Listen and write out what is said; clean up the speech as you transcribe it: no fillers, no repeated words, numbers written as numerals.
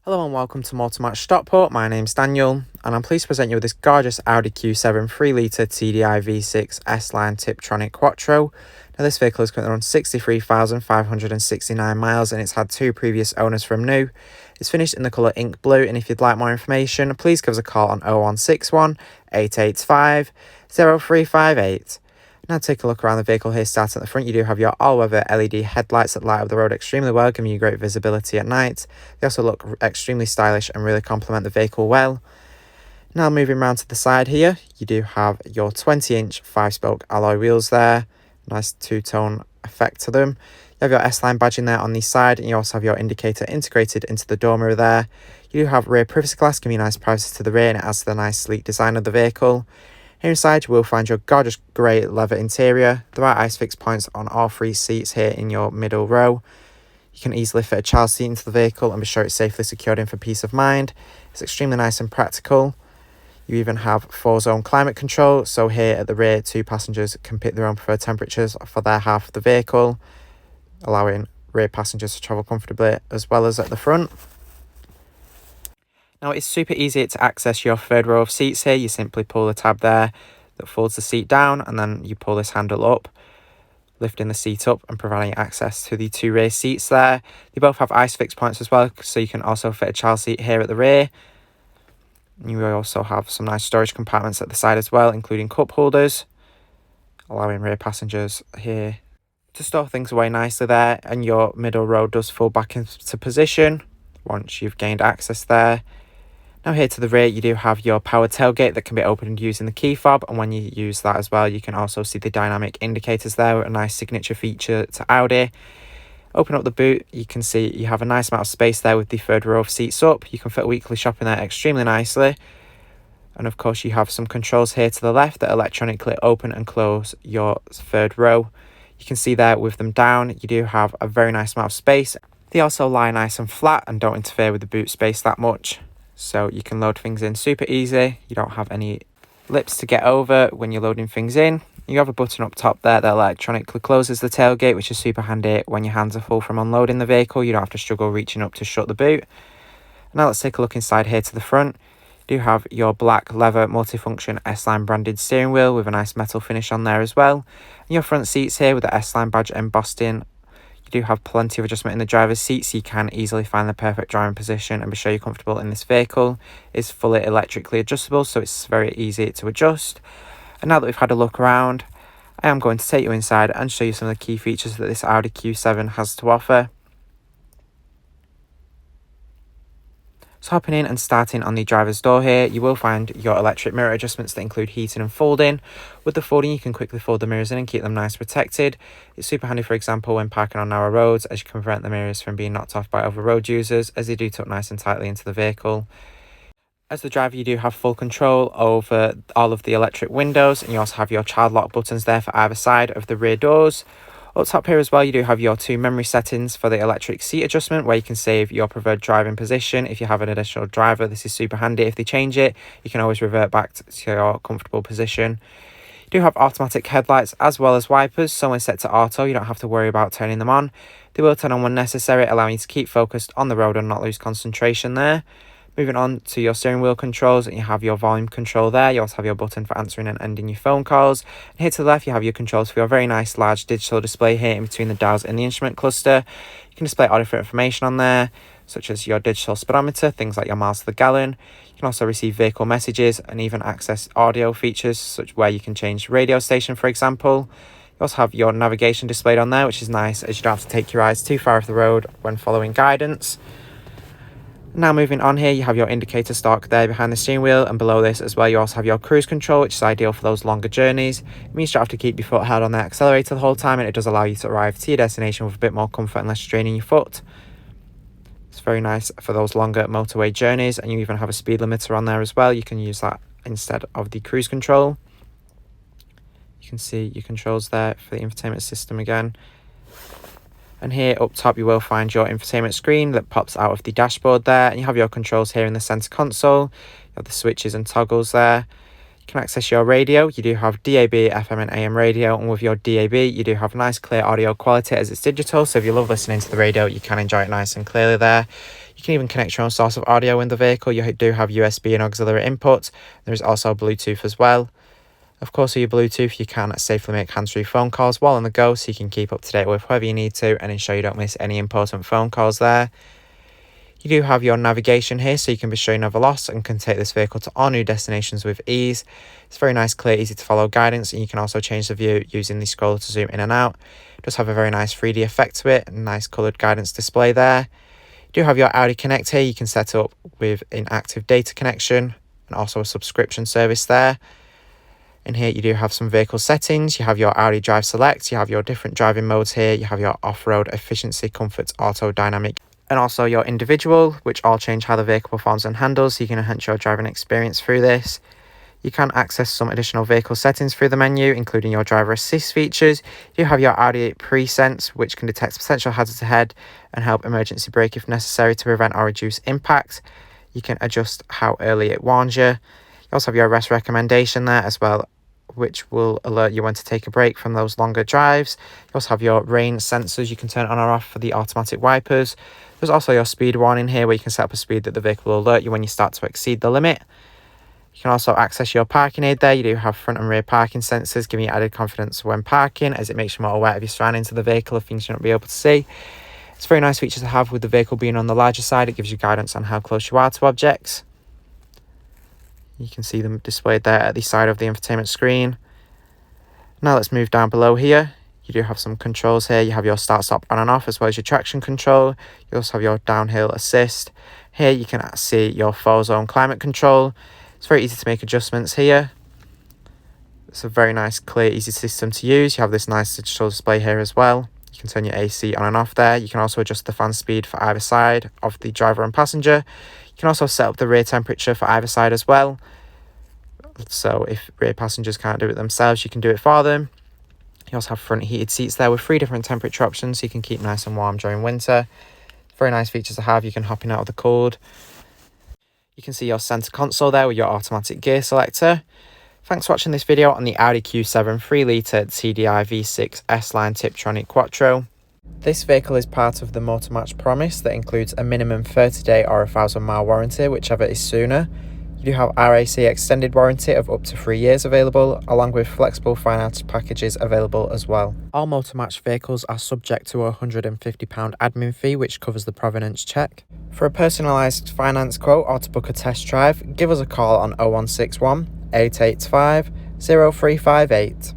Hello and welcome to Motor Match Stockport. My name's Daniel and I'm pleased to present you with this gorgeous Audi Q7 3-litre TDI V6 S-Line Tiptronic Quattro. Now this vehicle is currently on 63,569 miles and it's had two previous owners from new. It's finished in the colour ink blue, and if you'd like more information please give us a call on 0161 885 0358. Now take a look around the vehicle here. Starting at the front, you do have your all-weather LED headlights that light up the road extremely well, giving you great visibility at night. They also look extremely stylish and really complement the vehicle well. Now moving around to the side here, you do have your 20-inch 5-spoke alloy wheels there. Nice two-tone effect to them. You have your S-Line badging there on the side, and you also have your indicator integrated into the door mirror there. You do have rear privacy glass, giving you nice privacy to the rear, and it adds to the nice sleek design of the vehicle. Here inside you will find your gorgeous grey leather interior. There are ISOFIX points on all three seats here in your middle row. You can easily fit a child seat into the vehicle and be sure it's safely secured in for peace of mind. It's extremely nice and practical. You even have 4-zone climate control, so here at the rear 2 passengers can pick their own preferred temperatures for their half of the vehicle, allowing rear passengers to travel comfortably as well as at the front. Now it's super easy to access your third row of seats here. You simply pull the tab there that folds the seat down, and then you pull this handle up, lifting the seat up and providing access to the 2 rear seats there. They both have ISOFIX points as well, so you can also fit a child seat here at the rear. You also have some nice storage compartments at the side as well, including cup holders, allowing rear passengers here to store things away nicely there. And your middle row does fall back into position once you've gained access there. Now here to the rear you do have your power tailgate that can be opened using the key fob, and when you use that as well you can also see the dynamic indicators there, a nice signature feature to Audi. Open up the boot, you can see you have a nice amount of space there with the third row of seats up. You can fit weekly shopping there extremely nicely. And of course you have some controls here to the left that electronically open and close your third row. You can see there with them down you do have a very nice amount of space. They also lie nice and flat and don't interfere with the boot space that much. So you can load things in super easy. You don't have any lips to get over when you're loading things in. You have a button up top there that electronically closes the tailgate, which is super handy when your hands are full from unloading the vehicle. You don't have to struggle reaching up to shut the boot. Now let's take a look inside here to the front. You do have your black leather multifunction S-Line branded steering wheel with a nice metal finish on there as well. And your front seats here with the S-Line badge embossed in. You do have plenty of adjustment in the driver's seat, so you can easily find the perfect driving position and be sure you're comfortable in this vehicle. It's fully electrically adjustable, so it's very easy to adjust. And now that we've had a look around, I am going to take you inside and show you some of the key features that this Audi Q7 has to offer. So hopping in and starting on the driver's door here, you will find your electric mirror adjustments that include heating and folding. With the folding, you can quickly fold the mirrors in and keep them nice protected. It's super handy, for example, when parking on narrow roads, as you can prevent the mirrors from being knocked off by other road users, as they do tuck nice and tightly into the vehicle. As the driver, you do have full control over all of the electric windows, and you also have your child lock buttons there for either side of the rear doors. Up top here as well, you do have your 2 memory settings for the electric seat adjustment, where you can save your preferred driving position. If you have an additional driver, this is super handy. If they change it, you can always revert back to your comfortable position. You do have automatic headlights as well as wipers, so when set to auto, you don't have to worry about turning them on. They will turn on when necessary, allowing you to keep focused on the road and not lose concentration there. Moving on to your steering wheel controls, and you have your volume control there. You also have your button for answering and ending your phone calls. And here to the left, you have your controls for your very nice large digital display here in between the dials in the instrument cluster. You can display all different information on there, such as your digital speedometer, things like your miles to the gallon. You can also receive vehicle messages and even access audio features, such where you can change radio station, for example. You also have your navigation displayed on there, which is nice, as you don't have to take your eyes too far off the road when following guidance. Now moving on here, you have your indicator stalk there behind the steering wheel, and below this as well you also have your cruise control, which is ideal for those longer journeys. It means you don't have to keep your foot held on the accelerator the whole time, and it does allow you to arrive to your destination with a bit more comfort and less straining your foot. It's very nice for those longer motorway journeys, and you even have a speed limiter on there as well. You can use that instead of the cruise control. You can see your controls there for the infotainment system again. And here up top you will find your infotainment screen that pops out of the dashboard there, and you have your controls here in the center console. You have the switches and toggles there. You can access your radio. You do have DAB, FM and AM radio, and with your DAB you do have nice clear audio quality as it's digital, so if you love listening to the radio you can enjoy it nice and clearly there. You can even connect your own source of audio in the vehicle. You do have USB and auxiliary input. There is also Bluetooth as well. Of course, with your Bluetooth, you can safely make hands-free phone calls while on the go, so you can keep up to date with whoever you need to and ensure you don't miss any important phone calls there. You do have your navigation here, so you can be sure you're never lost and can take this vehicle to all new destinations with ease. It's very nice, clear, easy to follow guidance, and you can also change the view using the scroller to zoom in and out. It does have a very nice 3D effect to it, and nice coloured guidance display there. You do have your Audi Connect here. You can set up with an active data connection and also a subscription service there. In here you do have some vehicle settings. You have your Audi Drive Select, you have your different driving modes here, you have your off-road, efficiency, comfort, auto, dynamic, and also your individual, which all change how the vehicle performs and handles, so you can enhance your driving experience through this. You can access some additional vehicle settings through the menu, including your driver assist features. You have your Audi Pre-Sense, which can detect potential hazards ahead and help emergency brake if necessary to prevent or reduce impact. You can adjust how early it warns you. You also have your rest recommendation there as well, which will alert you when to take a break from those longer drives. You also have your rain sensors. You can turn on or off for the automatic wipers. There's also your speed warning here, where you can set up a speed that the vehicle will alert you when you start to exceed the limit. You can also access your parking aid there. You do have front and rear parking sensors, giving you added confidence when parking, as it makes you more aware of your surroundings of the vehicle, of things you won't be able to see. It's a very nice feature to have. With the vehicle being on the larger side, it gives you guidance on how close you are to objects. You can see them displayed there at the side of the infotainment screen. Now let's move down below here. You do have some controls here. You have your start, stop, on and off, as well as your traction control. You also have your downhill assist. Here you can see your 4-zone climate control. It's very easy to make adjustments here. It's a very nice, clear, easy system to use. You have this nice digital display here as well. You can turn your AC on and off there. You can also adjust the fan speed for either side of the driver and passenger. You can also set up the rear temperature for either side as well. So if rear passengers can't do it themselves, you can do it for them. You also have front heated seats there with 3 different temperature options, so you can keep nice and warm during winter. Very nice features to have. You can hop in out of the cold. You can see your center console there with your automatic gear selector. Thanks for watching this video on the Audi Q7 3-litre TDI V6 S-Line Tiptronic Quattro. This vehicle is part of the Motor Match promise that includes a minimum 30-day or 1,000-mile warranty, whichever is sooner. You do have RAC extended warranty of up to 3 years available, along with flexible finance packages available as well. All Motor Match vehicles are subject to a £150 admin fee, which covers the provenance check. For a personalised finance quote or to book a test drive, give us a call on 0161 885 0358.